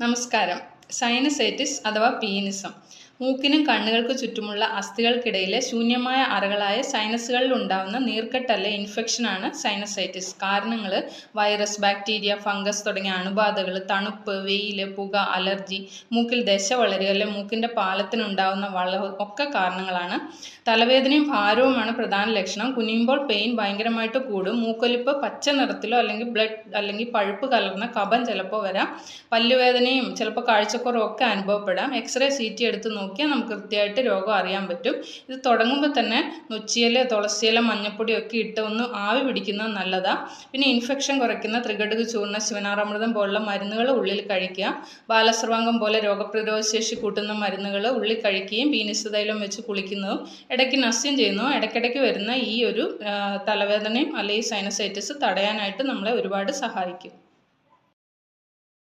നമസ്കാരം. സൈനസൈറ്റിസ് അഥവാ പീനിസം മൂക്കിനും കണ്ണുകൾക്ക് ചുറ്റുമുള്ള അസ്ഥികൾക്കിടയിലെ ശൂന്യമായ അറകളായ സൈനസുകളിൽ ഉണ്ടാകുന്ന നീർക്കെട്ടല്ല ഇൻഫെക്ഷനാണ് സൈനസൈറ്റിസ്. കാരണങ്ങൾ വൈറസ്, ബാക്ടീരിയ, ഫംഗസ് തുടങ്ങിയ അണുബാധകൾ, തണുപ്പ്, വെയിൽ, പുക, അലർജി, മൂക്കിൽ ദശ വളരുക അല്ലെങ്കിൽ മൂക്കിൻ്റെ പാലത്തിനുണ്ടാകുന്ന വളവ് ഒക്കെ കാരണങ്ങളാണ്. തലവേദനയും ഭാരവുമാണ് പ്രധാന ലക്ഷണം. കുനിയുമ്പോൾ പെയിൻ ഭയങ്കരമായിട്ട് കൂടും. മൂക്കൊലിപ്പ് പച്ച നിറത്തിലോ അല്ലെങ്കിൽ ബ്ലഡ് അല്ലെങ്കിൽ പഴുപ്പ് കലർന്ന കഫം ചിലപ്പോൾ വരാം. പല്ലുവേദനയും ചിലപ്പോൾ കാഴ്ചക്കുറവും ഒക്കെ അനുഭവപ്പെടാം. എക്സ്റേ CT എടുത്ത് നോക്കിയാൽ നമുക്ക് കൃത്യമായിട്ട് രോഗം അറിയാൻ പറ്റും. ഇത് തുടങ്ങുമ്പോൾ തന്നെ നൊച്ചിയില, തുളസിയില, മഞ്ഞപ്പൊടിയൊക്കെ ഇട്ട് ഒന്ന് ആവി പിടിക്കുന്നത് നല്ലതാണ്. പിന്നെ ഇൻഫെക്ഷൻ കുറയ്ക്കുന്ന ത്രികടുക് ചൂർണ്ണ, ശിവനാറാമൃതം പോലുള്ള മരുന്നുകൾ ഉള്ളിൽ കഴിക്കുക. ബാലസർവാംഗം പോലെ രോഗപ്രതിരോധ ശേഷി കൂട്ടുന്ന മരുന്നുകൾ ഉള്ളിൽ കഴിക്കുകയും പീനിസ് തൈലം വെച്ച് കുളിക്കുന്നതും ഇടയ്ക്ക് നസ്യം ചെയ്യുന്നതും ഇടയ്ക്കിടയ്ക്ക് വരുന്ന ഈ ഒരു തലവേദനയും അല്ലെങ്കിൽ സൈനസൈറ്റിസ് തടയാനായിട്ട് നമ്മളെ ഒരുപാട് സഹായിക്കും.